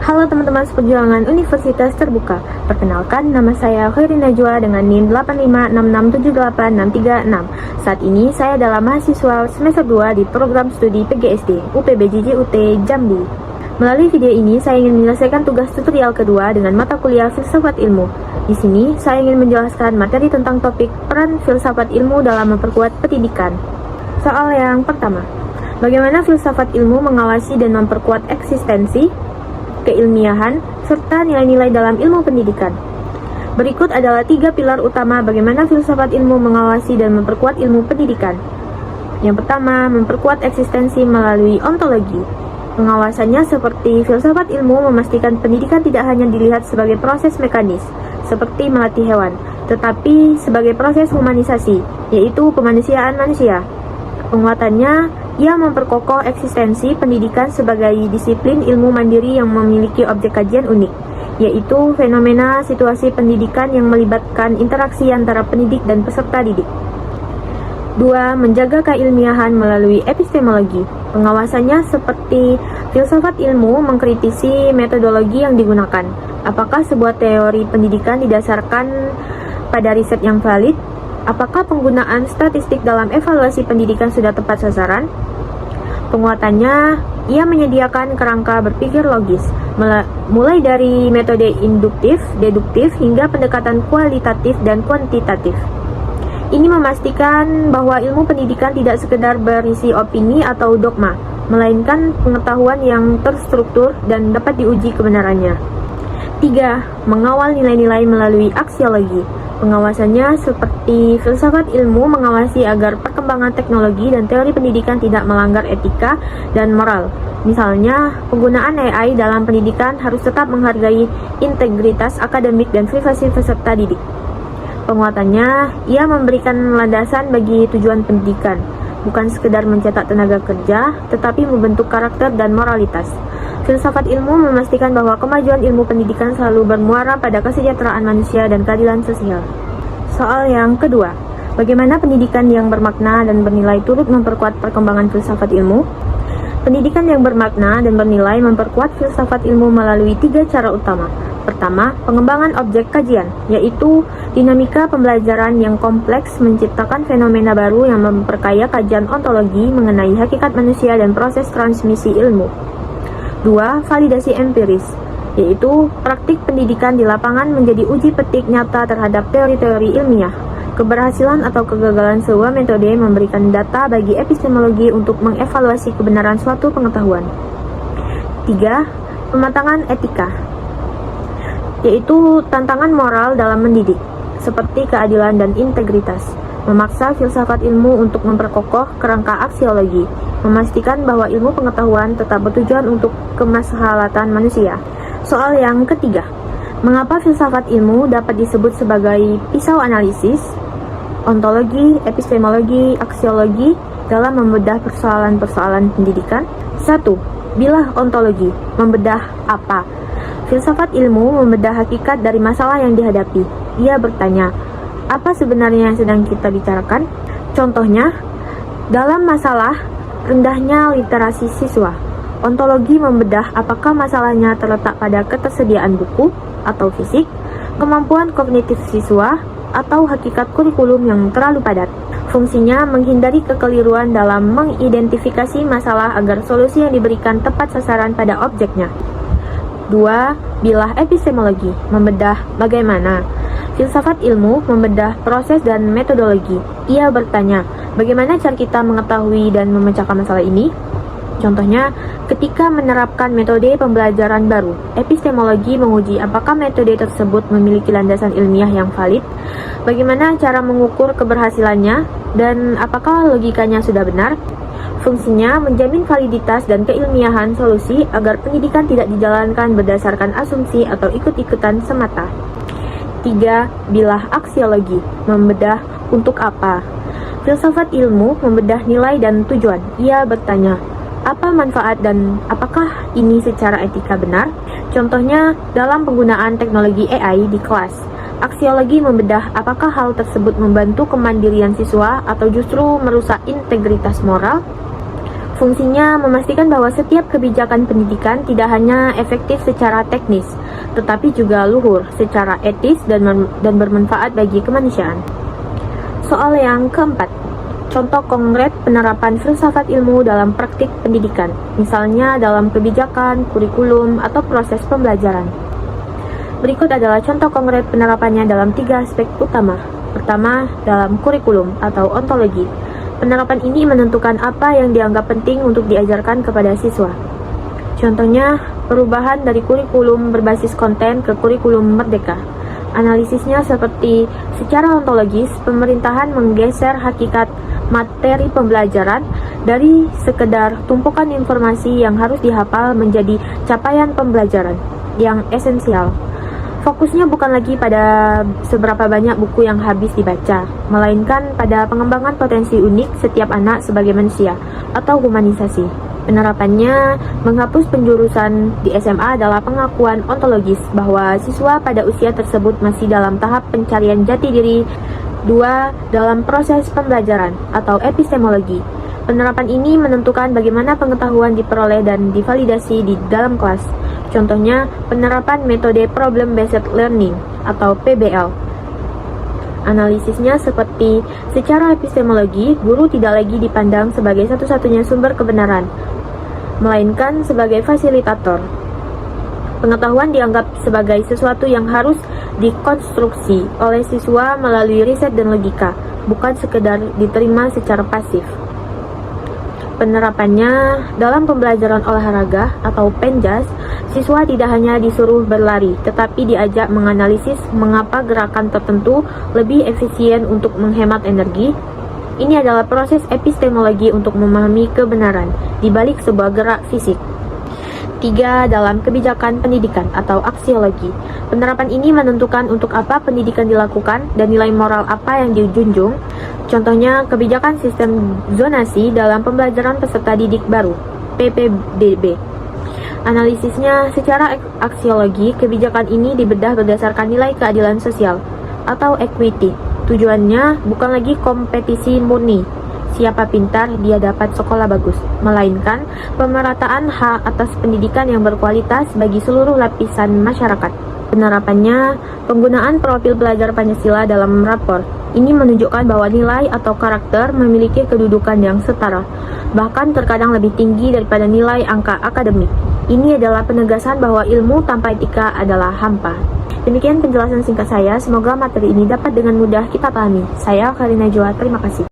Halo teman-teman seperjuangan Universitas Terbuka. Perkenalkan, nama saya Khairi Najwa dengan NIM 8566786336. Saat ini saya adalah mahasiswa semester 2 di program studi PGSD UPBJJ UT Jambi. Melalui video ini saya ingin menyelesaikan tugas tutorial kedua dengan mata kuliah Filsafat Ilmu. Di sini saya ingin menjelaskan materi tentang topik peran filsafat ilmu dalam memperkuat pendidikan. Soal yang pertama, bagaimana filsafat ilmu mengawasi dan memperkuat eksistensi, keilmiahan, serta nilai-nilai dalam ilmu pendidikan? Berikut adalah 3 pilar utama bagaimana filsafat ilmu mengawasi dan memperkuat ilmu pendidikan. Yang pertama, memperkuat eksistensi melalui ontologi. Pengawasannya seperti filsafat ilmu memastikan pendidikan tidak hanya dilihat sebagai proses mekanis, seperti melatih hewan, tetapi sebagai proses humanisasi, yaitu kemanusiaan manusia. Penguatannya, ia memperkokoh eksistensi pendidikan sebagai disiplin ilmu mandiri yang memiliki objek kajian unik, yaitu fenomena situasi pendidikan yang melibatkan interaksi antara pendidik dan peserta didik. 2. Menjaga keilmiahan melalui epistemologi. Pengawasannya seperti filsafat ilmu mengkritisi metodologi yang digunakan. Apakah sebuah teori pendidikan didasarkan pada riset yang valid? Apakah penggunaan statistik dalam evaluasi pendidikan sudah tepat sasaran? Penguatannya, ia menyediakan kerangka berpikir logis, mulai dari metode induktif, deduktif, hingga pendekatan kualitatif dan kuantitatif. Ini memastikan bahwa ilmu pendidikan tidak sekedar berisi opini atau dogma, melainkan pengetahuan yang terstruktur dan dapat diuji kebenarannya. 3. Mengawal nilai-nilai melalui aksiologi. Pengawasannya seperti filsafat ilmu mengawasi agar perkembangan teknologi dan teori pendidikan tidak melanggar etika dan moral. Misalnya, penggunaan AI dalam pendidikan harus tetap menghargai integritas akademik dan privasi peserta didik. Penguatannya, ia memberikan landasan bagi tujuan pendidikan, bukan sekedar mencetak tenaga kerja, tetapi membentuk karakter dan moralitas. Filsafat ilmu memastikan bahwa kemajuan ilmu pendidikan selalu bermuara pada kesejahteraan manusia dan keadilan sosial. Soal yang kedua, bagaimana pendidikan yang bermakna dan bernilai turut memperkuat perkembangan filsafat ilmu? Pendidikan yang bermakna dan bernilai memperkuat filsafat ilmu melalui 3 cara utama. Pertama, pengembangan objek kajian, yaitu dinamika pembelajaran yang kompleks menciptakan fenomena baru yang memperkaya kajian ontologi mengenai hakikat manusia dan proses transmisi ilmu. 2. Validasi empiris, yaitu praktik pendidikan di lapangan menjadi uji petik nyata terhadap teori-teori ilmiah. Keberhasilan atau kegagalan sebuah metode memberikan data bagi epistemologi untuk mengevaluasi kebenaran suatu pengetahuan. 3. Pematangan etika, yaitu tantangan moral dalam mendidik, seperti keadilan dan integritas. Memaksa filsafat ilmu untuk memperkokoh kerangka aksiologi, memastikan bahwa ilmu pengetahuan tetap bertujuan untuk kemaslahatan manusia. Soal yang ketiga, mengapa filsafat ilmu dapat disebut sebagai pisau analisis, ontologi, epistemologi, aksiologi dalam membedah persoalan-persoalan pendidikan? 1. Bilah ontologi, membedah apa? Filsafat ilmu membedah hakikat dari masalah yang dihadapi. Ia bertanya, apa sebenarnya yang sedang kita bicarakan? Contohnya, dalam masalah rendahnya literasi siswa, ontologi membedah apakah masalahnya terletak pada ketersediaan buku atau fisik, kemampuan kognitif siswa, atau hakikat kurikulum yang terlalu padat. Fungsinya menghindari kekeliruan dalam mengidentifikasi masalah agar solusi yang diberikan tepat sasaran pada objeknya. 2. Bilah epistemologi, membedah bagaimana. Filsafat ilmu membedah proses dan metodologi. Ia bertanya, bagaimana cara kita mengetahui dan memecahkan masalah ini? Contohnya, ketika menerapkan metode pembelajaran baru, epistemologi menguji apakah metode tersebut memiliki landasan ilmiah yang valid, bagaimana cara mengukur keberhasilannya, dan apakah logikanya sudah benar. Fungsinya menjamin validitas dan keilmiahan solusi agar pendidikan tidak dijalankan berdasarkan asumsi atau ikut-ikutan semata. 3. Bilah aksiologi, membedah untuk apa. Filsafat ilmu membedah nilai dan tujuan. Ia bertanya, apa manfaat dan apakah ini secara etika benar? Contohnya, dalam penggunaan teknologi AI di kelas. Aksiologi membedah apakah hal tersebut membantu kemandirian siswa atau justru merusak integritas moral. Fungsinya memastikan bahwa setiap kebijakan pendidikan tidak hanya efektif secara teknis, tetapi juga luhur secara etis dan bermanfaat bagi kemanusiaan. Soal yang keempat, contoh konkret penerapan filsafat ilmu dalam praktik pendidikan, misalnya dalam kebijakan, kurikulum, atau proses pembelajaran. Berikut adalah contoh konkret penerapannya dalam 3 aspek utama. Pertama, dalam kurikulum atau ontologi. Penerapan ini menentukan apa yang dianggap penting untuk diajarkan kepada siswa. Contohnya, perubahan dari kurikulum berbasis konten ke kurikulum merdeka. Analisisnya seperti secara ontologis, pemerintahan menggeser hakikat materi pembelajaran dari sekedar tumpukan informasi yang harus dihafal menjadi capaian pembelajaran yang esensial. Fokusnya bukan lagi pada seberapa banyak buku yang habis dibaca, melainkan pada pengembangan potensi unik setiap anak sebagai manusia atau humanisasi. Penerapannya menghapus penjurusan di SMA adalah pengakuan ontologis bahwa siswa pada usia tersebut masih dalam tahap pencarian jati diri. 2. Dalam proses pembelajaran atau epistemologi. Penerapan ini menentukan bagaimana pengetahuan diperoleh dan divalidasi di dalam kelas. Contohnya, penerapan metode Problem Based Learning atau PBL. Analisisnya seperti secara epistemologi, guru tidak lagi dipandang sebagai satu-satunya sumber kebenaran, melainkan sebagai fasilitator. Pengetahuan dianggap sebagai sesuatu yang harus dikonstruksi oleh siswa melalui riset dan logika, bukan sekedar diterima secara pasif. Penerapannya dalam pembelajaran olahraga atau penjas, siswa tidak hanya disuruh berlari, tetapi diajak menganalisis mengapa gerakan tertentu lebih efisien untuk menghemat energi. Ini adalah proses epistemologi untuk memahami kebenaran di balik sebuah gerak fisik. 3. Dalam kebijakan pendidikan atau aksiologi. Penerapan ini menentukan untuk apa pendidikan dilakukan dan nilai moral apa yang dijunjung. Contohnya, kebijakan sistem zonasi dalam pembelajaran peserta didik baru, PPDB. Analisisnya secara aksiologi, kebijakan ini dibedah berdasarkan nilai keadilan sosial atau equity. Tujuannya bukan lagi kompetisi murni, siapa pintar dia dapat sekolah bagus, melainkan pemerataan hak atas pendidikan yang berkualitas bagi seluruh lapisan masyarakat. Penerapannya, penggunaan profil pelajar Pancasila dalam rapor. Ini menunjukkan bahwa nilai atau karakter memiliki kedudukan yang setara, bahkan terkadang lebih tinggi daripada nilai angka akademik. Ini adalah penegasan bahwa ilmu tanpa etika adalah hampa. Demikian penjelasan singkat saya, semoga materi ini dapat dengan mudah kita pahami. Saya Karina Joa, terima kasih.